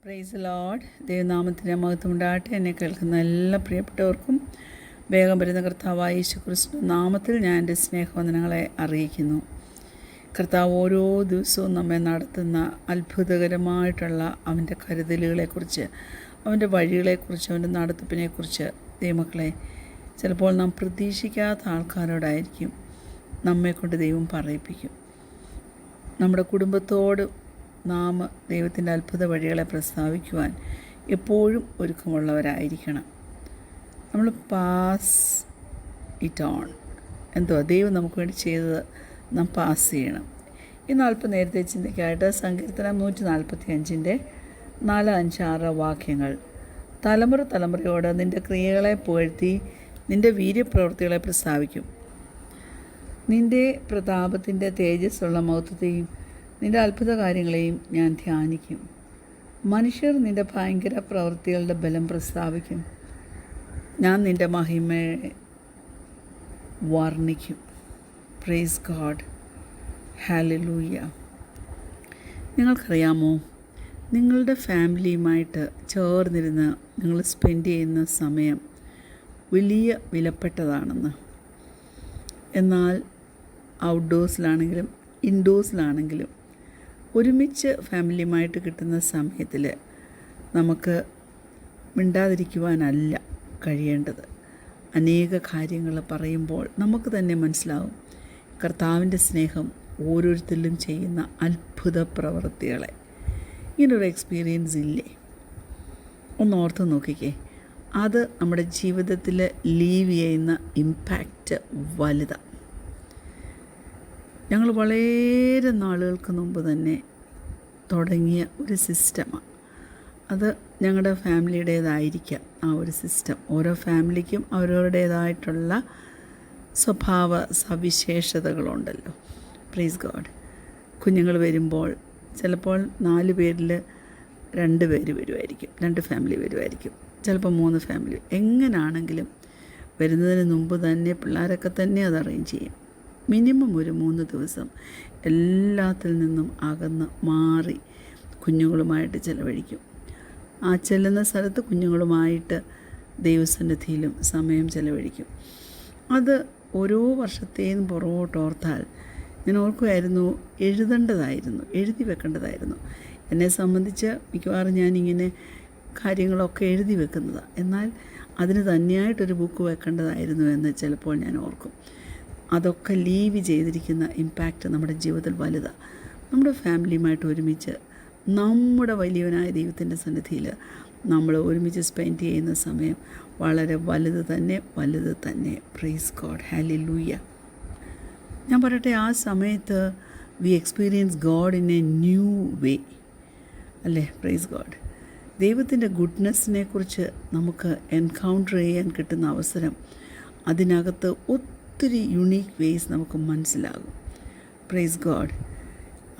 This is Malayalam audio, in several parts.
Praise Lord. ദൈവനാമത്തിന് മഹത്വം ഉണ്ടാകട്ടെ. എന്നെ കേൾക്കുന്ന എല്ലാ പ്രിയപ്പെട്ടവർക്കും വേഗം വരുന്ന കർത്താവായ യേശുക്രിസ്തു നാമത്തിൽ ഞാൻ എൻ്റെ സ്നേഹവന്ദനങ്ങളെ അറിയിക്കുന്നു. കർത്താവ് ഓരോ ദിവസവും നമ്മെ നടത്തുന്ന അത്ഭുതകരമായിട്ടുള്ള അവൻ്റെ കരുതലുകളെക്കുറിച്ച്, അവൻ്റെ വഴികളെക്കുറിച്ച്, അവൻ്റെ നടത്തിപ്പിനെക്കുറിച്ച് ദൈവമക്കളെ ചിലപ്പോൾ നാം പ്രതീക്ഷിക്കാത്ത ആൾക്കാരോടായിരിക്കും നമ്മെക്കൊണ്ട് ദൈവം പറയിപ്പിക്കും. നമ്മുടെ കുടുംബത്തോട് നാം ദൈവത്തിൻ്റെ അത്ഭുത വഴികളെ പ്രസ്താവിക്കുവാൻ എപ്പോഴും ഒരുക്കമുള്ളവരായിരിക്കണം. നമ്മൾ പാസ് ഇറ്റ് ഓൺ. ദൈവം നമുക്ക് വേണ്ടി ചെയ്തത് നാം പാസ് ചെയ്യണം. ഇന്ന് അല്പം നേരത്തെ ചിന്തയ്ക്കായിട്ട് സങ്കീർത്തനം 145 4, 5, 6 വാക്യങ്ങൾ. തലമുറ തലമുറയോട് നിൻ്റെ ക്രിയകളെ പുകഴ്ത്തി നിൻ്റെ വീര്യപ്രവൃത്തികളെ പ്രസ്താവിക്കും. നിൻ്റെ പ്രതാപത്തിൻ്റെ തേജസ്സുള്ള മഹത്വത്തെയും നിൻ്റെ അത്ഭുത കാര്യങ്ങളെയും ഞാൻ ധ്യാനിക്കും. മനുഷ്യർ നിൻ്റെ ഭയങ്കര പ്രവൃത്തികളുടെ ബലം പ്രസ്താവിക്കും. ഞാൻ നിൻ്റെ മഹിമയെ വർണ്ണിക്കും. Praise God. ഹല്ലേലൂയ. നിങ്ങൾക്കറിയാമോ, നിങ്ങളുടെ ഫാമിലിയുമായിട്ട് ചേർന്നിരുന്ന് നിങ്ങൾ സ്പെൻഡ് ചെയ്യുന്ന സമയം വലിയ വിലപ്പെട്ടതാണെന്ന്. എന്നാൽ ഔട്ട്ഡോഴ്സിലാണെങ്കിലും ഇൻഡോഴ്സിലാണെങ്കിലും ഒരുമിച്ച് ഫാമിലിയുമായിട്ട് കിട്ടുന്ന സമയത്തിൽ നമുക്ക് മിണ്ടാതിരിക്കുവാനല്ല കഴിയേണ്ടത്. അനേക കാര്യങ്ങൾ പറയുമ്പോൾ നമുക്ക് തന്നെ മനസ്സിലാവും കർത്താവിൻ്റെ സ്നേഹം ഓരോരുത്തരിലും ചെയ്യുന്ന അത്ഭുത പ്രവൃത്തികളെ. ഇങ്ങനൊരു എക്സ്പീരിയൻസ് ഇല്ലേ? ഒന്ന് ഓർത്ത് നോക്കിക്കേ. അത് നമ്മുടെ ജീവിതത്തിൽ ലീവ് ചെയ്യുന്ന ഇമ്പാക്റ്റ് വലുതാണ്. ഞങ്ങൾ വളരെ നാളുകൾക്ക് മുമ്പ് തന്നെ തുടങ്ങിയ ഒരു സിസ്റ്റമാണ്. അത് ഞങ്ങളുടെ ഫാമിലിയുടേതായിരിക്കാം ആ ഒരു സിസ്റ്റം. ഓരോ ഫാമിലിക്കും അവരവരുടേതായിട്ടുള്ള സ്വഭാവ സവിശേഷതകളുണ്ടല്ലോ. Praise God. കുഞ്ഞുങ്ങൾ വരുമ്പോൾ ചിലപ്പോൾ 4 പേരിൽ 2 പേര് വരുമായിരിക്കും, 2 ഫാമിലി വരുമായിരിക്കും, ചിലപ്പോൾ 3 ഫാമിലി. എങ്ങനെയാണെങ്കിലും വരുന്നതിന് മുമ്പ് തന്നെ പിള്ളേരൊക്കെ തന്നെ അത് അറേഞ്ച് ചെയ്യും. മിനിമം ഒരു 3 ദിവസം എല്ലാത്തിൽ നിന്നും അകന്ന് മാറി കുഞ്ഞുങ്ങളുമായിട്ട് ചിലവഴിക്കും. ആ ചെല്ലുന്ന സ്ഥലത്ത് കുഞ്ഞുങ്ങളുമായിട്ട് ദൈവസന്നിധിയിലും സമയം ചിലവഴിക്കും. അത് ഓരോ വർഷത്തെയും പുറകോട്ടോർത്താൽ ഞാൻ ഓർക്കുമായിരുന്നു, എഴുതി വെക്കേണ്ടതായിരുന്നു. എന്നെ സംബന്ധിച്ച് മിക്കവാറും ഞാനിങ്ങനെ കാര്യങ്ങളൊക്കെ എഴുതി വെക്കുന്നതാണ്. എന്നാൽ അതിന് തന്നെയായിട്ടൊരു ബുക്ക് വെക്കേണ്ടതായിരുന്നു എന്ന് ചിലപ്പോൾ ഞാൻ ഓർക്കും. അതൊക്കെ ലീവ് ചെയ്തിരിക്കുന്ന ഇമ്പാക്റ്റ് നമ്മുടെ ജീവിതത്തിൽ വലുതാണ്. നമ്മുടെ ഫാമിലിയുമായിട്ട് ഒരുമിച്ച് നമ്മുടെ വലിയവനായ ദൈവത്തിൻ്റെ സന്നിധിയിൽ നമ്മൾ ഒരുമിച്ച് സ്പെൻഡ് ചെയ്യുന്ന സമയം വളരെ വലുത് തന്നെ. Praise God. ഹല്ലേലൂയ. ഞാൻ പറയട്ടെ, ആ സമയത്ത് we experience God in a new way അല്ലേ? Praise God. ദൈവത്തിൻ്റെ ഗുഡ്നെസ്സിനെ കുറിച്ച് നമുക്ക് എൻകൗണ്ടർ ചെയ്യാൻ കിട്ടുന്ന അവസരം, അതിനകത്ത് ഒത്തിരി യുണീക്ക് വേസ് നമുക്ക് മനസ്സിലാകും. Praise God.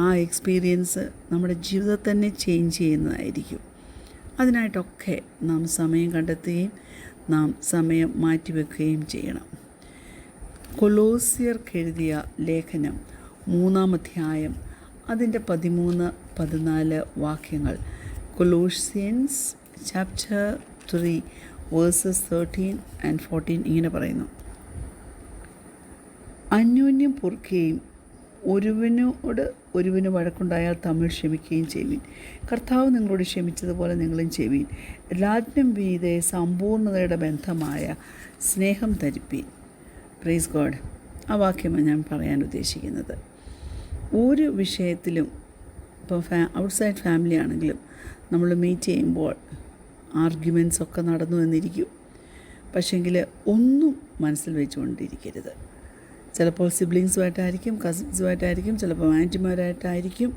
ആ എക്സ്പീരിയൻസ് നമ്മുടെ ജീവിതത്തെ തന്നെ ചേഞ്ച് ചെയ്യുന്നതായിരിക്കും. അതിനായിട്ടൊക്കെ നാം സമയം കണ്ടെത്തുകയും നാം സമയം മാറ്റിവെക്കുകയും ചെയ്യണം. കൊലോസ്യർക്കെഴുതിയ ലേഖനം 3-ാം അധ്യായം അതിൻ്റെ 13-14 വാക്യങ്ങൾ. കൊലോസ്യൻസ് ചാപ്റ്റർ 3 വേഴ്സസ് 13 and 14 ഇങ്ങനെ പറയുന്നു: അന്യോന്യം പൊറുക്കുകയും ഒരുവന് വഴക്കുണ്ടായാൽ തമ്മിൽ ക്ഷമിക്കുകയും ചെയ്യുവിൻ. കർത്താവ് നിങ്ങളോട് ക്ഷമിച്ചതുപോലെ നിങ്ങളും ചെയ്യുവിൻ. എല്ലാറ്റിനും മീതെ സമ്പൂർണ്ണതയുടെ ബന്ധമായ സ്നേഹം ധരിപ്പീൻ. Praise God. ആ വാക്യമാണ് ഞാൻ പറയാൻ ഉദ്ദേശിക്കുന്നത്. ഒരു വിഷയത്തിലും ഇപ്പോൾ ഔട്ട്സൈഡ് ഫാമിലി ആണെങ്കിലും നമ്മൾ മീറ്റ് ചെയ്യുമ്പോൾ ആർഗ്യുമെൻറ്റ്സ് ഒക്കെ നടന്നു എന്നിരിക്കും. പക്ഷേങ്കിൽ ഒന്നും മനസ്സിൽ വെച്ചുകൊണ്ടിരിക്കരുത്. ചിലപ്പോൾ സിബ്ലിങ്സുമായിട്ടായിരിക്കും, കസിൻസുമായിട്ടായിരിക്കും, ചിലപ്പോൾ ആൻറ്റിമാരായിട്ടായിരിക്കും.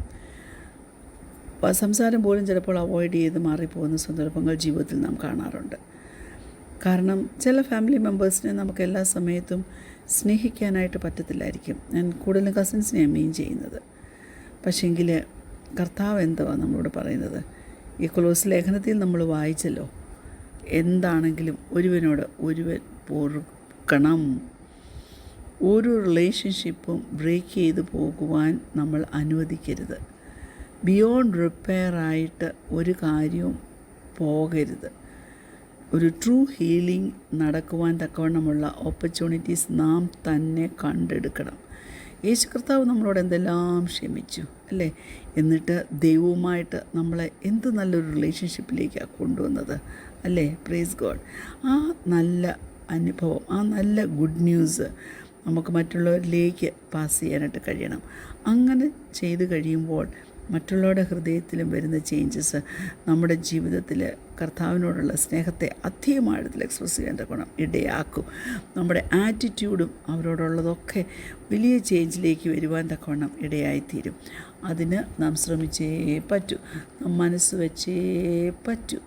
സംസാരം പോലും ചിലപ്പോൾ അവോയ്ഡ് ചെയ്ത് മാറിപ്പോകുന്ന സന്ദർഭങ്ങൾ ജീവിതത്തിൽ നാം കാണാറുണ്ട്. കാരണം ചില ഫാമിലി മെമ്പേഴ്സിനെ നമുക്ക് എല്ലാ സമയത്തും സ്നേഹിക്കാനായിട്ട് പറ്റത്തില്ലായിരിക്കും. ഞാൻ കൂടുതലും കസിൻസിനെയാണ് മീൻ ചെയ്യുന്നത്. പക്ഷേങ്കിൽ കർത്താവ് എന്തുവാ നമ്മളോട് പറയുന്നത്? ഈ കൊലോസ് ലേഖനത്തിൽ നമ്മൾ വായിച്ചല്ലോ, എന്താണെങ്കിലും ഒരുവനോട് ഒരുവൻ പൊറുക്കണം. ഒരു റിലേഷൻഷിപ്പും ബ്രേക്ക് ചെയ്ത് പോകുവാൻ നമ്മൾ അനുവദിക്കരുത്. ബിയോണ്ട് റിപ്പയറായിട്ട് ഒരു കാര്യവും പോകരുത്. ഒരു ട്രൂ ഹീലിംഗ് നടക്കുവാൻ തക്കവണ്ണമുള്ള ഓപ്പർച്യൂണിറ്റീസ് നാം തന്നെ കണ്ടെടുക്കണം. യേശു കർത്താവ് നമ്മളോട് എന്തെല്ലാം ക്ഷമിച്ചു അല്ലേ? എന്നിട്ട് ദൈവവുമായിട്ട് നമ്മളെ എന്ത് നല്ലൊരു റിലേഷൻഷിപ്പിലേക്കാണ് കൊണ്ടുവന്നത് അല്ലേ? Praise God. ആ നല്ല അനുഭവം, ആ നല്ല ഗുഡ് ന്യൂസ് നമുക്ക് മറ്റുള്ളവരിലേക്ക് പാസ് ചെയ്യാനായിട്ട് കഴിയണം. അങ്ങനെ ചെയ്ത് കഴിയുമ്പോൾ മറ്റുള്ളവരുടെ ഹൃദയത്തിലും വരുന്ന ചേഞ്ചസ് നമ്മുടെ ജീവിതത്തിൽ കർത്താവിനോടുള്ള സ്നേഹത്തെ അധികമാഴത്തിൽ എക്സ്പ്രസ് ചെയ്യാൻ തക്കണം ഇടയാക്കും. നമ്മുടെ ആറ്റിറ്റ്യൂഡും അവരോടുള്ളതൊക്കെ വലിയ ചേഞ്ചിലേക്ക് വരുവാൻ തക്കവണ്ണം ഇടയായിത്തീരും. അതിന് നാം ശ്രമിച്ചേ പറ്റൂ, നാം മനസ്സ് വെച്ചേ പറ്റൂ.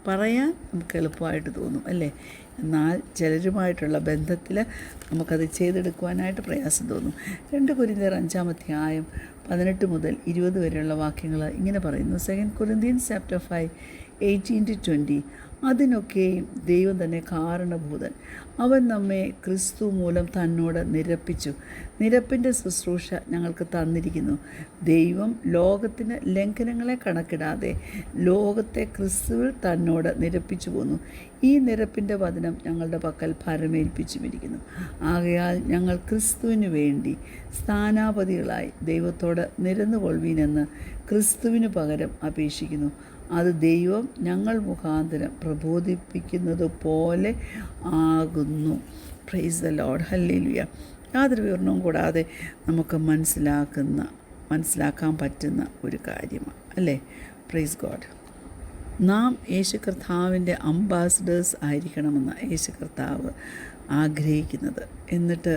പറയാൻ നമുക്ക് എളുപ്പമായിട്ട് തോന്നും അല്ലേ? എന്നാൽ ചിലരുമായിട്ടുള്ള ബന്ധത്തിൽ നമുക്കത് ചെയ്തെടുക്കുവാനായിട്ട് പ്രയാസം തോന്നും. 2 കൊരിന്ത്യർ 5-ാം അധ്യായം 18 മുതൽ 20 വരെയുള്ള വാക്യങ്ങൾ ഇങ്ങനെ പറയുന്നു. 2 Corinthians chapter 5, 18-20. അതിനൊക്കെയും ദൈവം തന്നെ കാരണഭൂതൻ. അവൻ നമ്മെ ക്രിസ്തു മൂലം തന്നോട് നിരപ്പിച്ചു. നിരപ്പിൻ്റെ ശുശ്രൂഷ ഞങ്ങൾക്ക് തന്നിരിക്കുന്നു. ദൈവം ലോകത്തിന് ലംഘനങ്ങളെ കണക്കിടാതെ ലോകത്തെ ക്രിസ്തുവിൽ തന്നോട് നിരപ്പിച്ചു പോന്നു. ഈ നിരപ്പിൻ്റെ വചനം ഞങ്ങളുടെ പക്കൽ ഭരമേൽപ്പിച്ചുമിരിക്കുന്നു. ആകയാൽ ഞങ്ങൾ ക്രിസ്തുവിന് വേണ്ടി സ്ഥാനാപതികളായി ദൈവത്തോട് നിരന്നുകൊള്ളുവീനെന്ന് ക്രിസ്തുവിന് പകരം അപേക്ഷിക്കുന്നു. അത് ദൈവം ഞങ്ങൾ മുഖാന്തരം പ്രബോധിപ്പിക്കുന്നത് പോലെ ആകുന്നു. Praise the Lord. ഹല്ലേലൂയ. യാതൊരു വിവരണവും കൂടാതെ നമുക്ക് മനസ്സിലാക്കാൻ പറ്റുന്ന ഒരു കാര്യമാണ് അല്ലേ? Praise God. നാം യേശു കർത്താവിൻ്റെ അംബാസഡേഴ്സ് ആയിരിക്കണമെന്ന് യേശു കർത്താവ് ആഗ്രഹിക്കുന്നത്. എന്നിട്ട്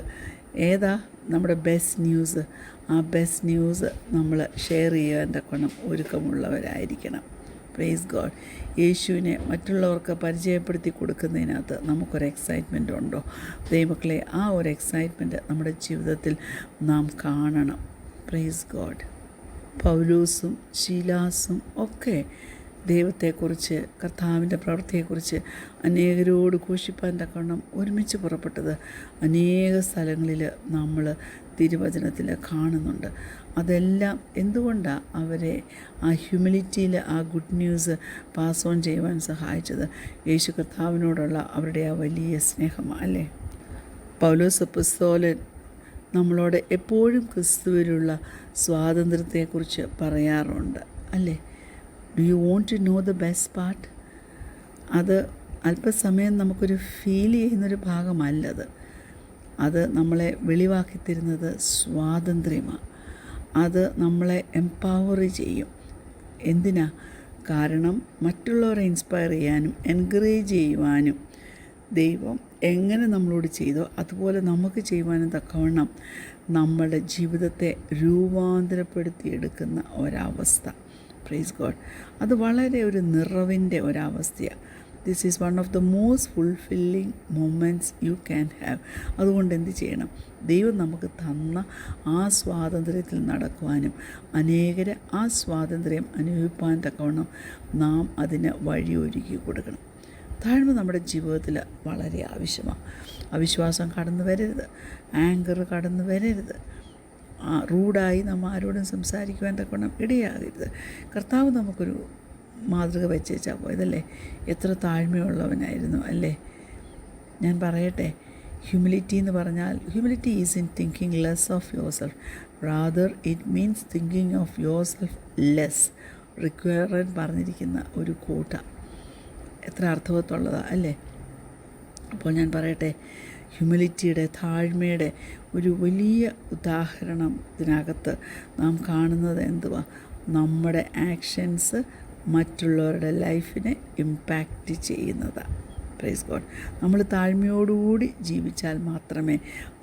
ഏതാ നമ്മുടെ ബെസ്റ്റ് ന്യൂസ്? ആ ബെസ്റ്റ് ന്യൂസ് നമ്മൾ ഷെയർ ചെയ്യാൻ തക്കണം ഒരുക്കമുള്ളവരായിരിക്കണം. Praise God. യേശുവിനെ മറ്റുള്ളവർക്ക് പരിചയപ്പെടുത്തി കൊടുക്കുന്നതിനകത്ത് നമുക്കൊരു എക്സൈറ്റ്മെൻ്റ് ഉണ്ടോ? ദൈവമക്കളെ, ആ ഒരു എക്സൈറ്റ്മെൻറ്റ് നമ്മുടെ ജീവിതത്തിൽ നാം കാണണം. Praise God. പൗലോസും ശീലാസും ഒക്കെ ദൈവത്തെക്കുറിച്ച്, കർത്താവിൻ്റെ പ്രവൃത്തിയെക്കുറിച്ച് അനേകരോട് ഘോഷിപ്പാൻ തക്കവണ്ണം ഒരുമിച്ച് പുറപ്പെട്ടത് അനേക സ്ഥലങ്ങളിൽ നമ്മൾ തിരുവചനത്തിൽ കാണുന്നുണ്ട്. അതെല്ലാം എന്തുകൊണ്ടാണ് അവരെ ആ ഹ്യൂമിലിറ്റിയിൽ ആ ഗുഡ് ന്യൂസ് പാസ് ഓൺ ചെയ്യുവാൻ സഹായിച്ചത്? യേശു കർത്താവിനോടുള്ള അവരുടെ ആ വലിയ സ്നേഹമാണ് അല്ലേ? പൗലോസ് അപ്പോസ്തലൻ നമ്മളോട് എപ്പോഴും ക്രിസ്തുവിലുള്ള സ്വാതന്ത്ര്യത്തെക്കുറിച്ച് പറയാറുണ്ട് അല്ലേ? Do you want to know the best part? അത് അല്പസമയം നമുക്കൊരു ഫീൽ ചെയ്യുന്നൊരു ഭാഗമല്ലത്. അത് നമ്മളെ വെളിവാക്കി തരുന്നത് സ്വാതന്ത്ര്യമാണ്. അത് നമ്മളെ എംപവർ ചെയ്യും. എന്തിനാ? കാരണം മറ്റുള്ളവരെ ഇൻസ്പയർ ചെയ്യാനും എൻകറേജ് ചെയ്യുവാനും ദൈവം എങ്ങനെ നമ്മളോട് ചെയ്തോ അതുപോലെ നമുക്ക് ചെയ്യുവാനും തക്കവണ്ണം നമ്മുടെ ജീവിതത്തെ രൂപാന്തരപ്പെടുത്തിയെടുക്കുന്ന ഒരവസ്ഥ. Praise God. അത് വളരെ ഒരു നിറവിൻ്റെ ഒരവസ്ഥയാണ്. This is one of the most fulfilling moments you can have. അതുകൊണ്ട് എന്ത് ചെയ്യണം? ദൈവം നമുക്ക് തന്ന ആ സ്വാതന്ത്ര്യത്തിൽ നടക്കുവാനും അനേകരെ ആ സ്വാതന്ത്ര്യം അനുഭവിപ്പാൻ തക്കവണ്ണം നാം അതിന് വഴിയൊരുക്കി കൊടുക്കണം. താഴ്മ നമ്മുടെ ജീവിതത്തിൽ വളരെ ആവശ്യമാണ്. അവിശ്വാസം കടന്നു വരരുത്, ആങ്കർ കടന്നു വരരുത്, റൂഡായി നമ്മൾ ആരോടും സംസാരിക്കുവാൻ തക്കവണ്ണം ഇടയാകരുത്. കർത്താവ് നമുക്കൊരു മാതൃക വെച്ചേച്ചാൽ പോയതല്ലേ? എത്ര താഴ്മയുള്ളവനായിരുന്നു അല്ലേ? ഞാൻ പറയട്ടെ, ഹ്യൂമിലിറ്റി എന്ന് പറഞ്ഞാൽ humility is in thinking less of yourself, rather it means thinking of yourself less. റിക്വയറൻ പറഞ്ഞിരിക്കുന്ന ഒരു കൂട്ട എത്ര അർത്ഥവത്തുള്ളതാണ് അല്ലേ? അപ്പോൾ ഞാൻ പറയട്ടെ, ഹ്യൂമിലിറ്റിയുടെ, താഴ്മയുടെ ഒരു വലിയ ഉദാഹരണം ഇതിനകത്ത് നാം കാണുന്നത് എന്തുവാ? നമ്മുടെ ആക്ഷൻസ് മറ്റുള്ളവരുടെ ലൈഫിനെ ഇമ്പാക്റ്റ് ചെയ്യുന്നതാണ്. Praise God. നമ്മൾ താഴ്മയോടുകൂടി ജീവിച്ചാൽ മാത്രമേ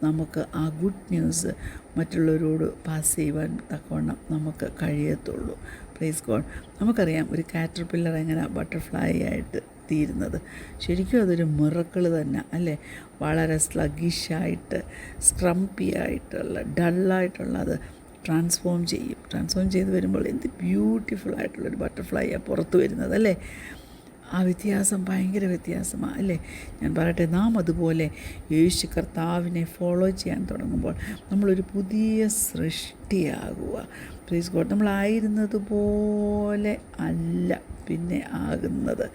നമുക്ക് ആ ഗുഡ് ന്യൂസ് മറ്റുള്ളവരോട് പാസ് ചെയ്യുവാൻ തക്കവണ്ണം നമുക്ക് കഴിയത്തുള്ളൂ. Praise God. നമുക്കറിയാം ഒരു കാറ്റർപില്ലർ എങ്ങനെ ബട്ടർഫ്ലൈ ആയിട്ട് തീരുന്നത്. ശരിക്കും അതൊരു മിറക്കിൾ തന്നെ അല്ലേ? വളരെ സ്ലഗിഷായിട്ട്, സ്ക്രംപി ആയിട്ടുള്ള, ഡള്ളായിട്ടുള്ള അത് ട്രാൻസ്ഫോം ചെയ്ത് വരുമ്പോൾ എന്ത് ബ്യൂട്ടിഫുള്ളായിട്ടുള്ളൊരു ബട്ടർഫ്ലൈയാണ് പുറത്ത് വരുന്നത് അല്ലേ? ആ വ്യത്യാസം ഭയങ്കര വ്യത്യാസമാണ് അല്ലേ? ഞാൻ പറയട്ടെ, നാം അതുപോലെ യേശു കർത്താവിനെ ഫോളോ ചെയ്യാൻ തുടങ്ങുമ്പോൾ നമ്മളൊരു പുതിയ സൃഷ്ടിയാകുക. Praise God. നമ്മളായിരുന്നത് പോലെ അല്ല പിന്നെ ആകുന്നത്.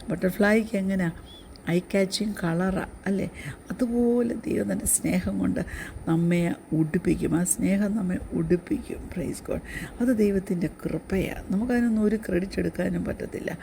ബട്ടർഫ്ലൈക്ക് എങ്ങനെയാണ് ഐ കാച്ചിങ് കളറാണ് അല്ലേ? അതുപോലെ ദൈവം തൻ്റെ സ്നേഹം കൊണ്ട് നമ്മെ ഉടുപ്പിക്കും. ആ സ്നേഹം നമ്മെ ഉടുപ്പിക്കും. Praise God. അത് ദൈവത്തിൻ്റെ കൃപയാണ്. നമുക്കതിനൊന്നും ഒരു ക്രെഡിറ്റ് എടുക്കാനും പറ്റത്തില്ല.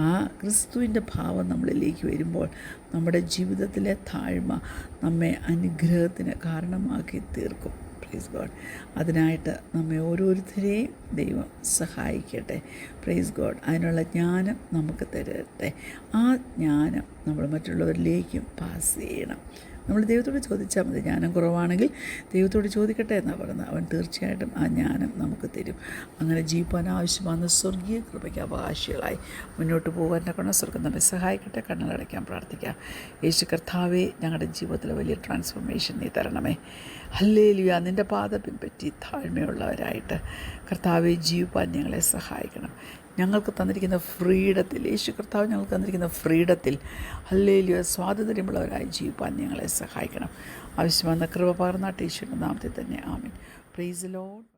ആ ക്രിസ്തുവിൻ്റെ ഭാവം നമ്മളിലേക്ക് വരുമ്പോൾ നമ്മുടെ ജീവിതത്തിലെ താഴ്മ നമ്മെ അനുഗ്രഹത്തിന് കാരണമാക്കി തീർക്കും. Praise God. അതിനായിട്ട് നമ്മെ ഓരോരുത്തരെയും ദൈവം സഹായിക്കട്ടെ. Praise God. അതിനുള്ള ജ്ഞാനം നമുക്ക് തരട്ടെ. ആ ജ്ഞാനം നമ്മൾ മറ്റുള്ളവരിലേക്കും പാസ് ചെയ്യണം. നമ്മൾ ദൈവത്തോട് ചോദിച്ചാൽ മതി. ജ്ഞാനം കുറവാണെങ്കിൽ ദൈവത്തോട് ചോദിക്കട്ടെ എന്നാണ് പറയുന്നത്. അവൻ തീർച്ചയായിട്ടും ആ ജ്ഞാനം നമുക്ക് തരും. അങ്ങനെ ജീവിക്കാൻ ആവശ്യമാകുന്ന സ്വർഗീയ കൃപയ്ക്ക് അവകാശികളായി മുന്നോട്ട് പോകാൻ കൊണ്ട് സ്വർഗം നമ്മെ സഹായിക്കട്ടെ. കണ്ണുകളടയ്ക്കാൻ പ്രാർത്ഥിക്കാം. യേശു കർത്താവേ, ഞങ്ങളുടെ ജീവിതത്തിൽ വലിയ ട്രാൻസ്ഫോർമേഷൻ നീ തരണമേ. ഹല്ലേലൂയ. നിൻ്റെ പാത പിൻപറ്റി താഴ്മയുള്ളവരായിട്ട് കർത്താവെ ജീവിക്കാൻ ഞങ്ങളെ സഹായിക്കണം. ഞങ്ങൾക്ക് തന്നിരിക്കുന്ന ഫ്രീഡത്തിൽ, യേശു കർത്താവ് ഞങ്ങൾക്ക് തന്നിരിക്കുന്ന ഫ്രീഡത്തിൽ ഹല്ലേലൂയ സ്വാതന്ത്ര്യമുള്ളവരായി ജീവിക്കാൻ ഞങ്ങളെ സഹായിക്കണം. ആവശ്യമായ കൃപ പകർന്നാട്ട് യേശുവിൻ്റെ നാമത്തിൽ തന്നെ ആമേൻ. Praise the Lord.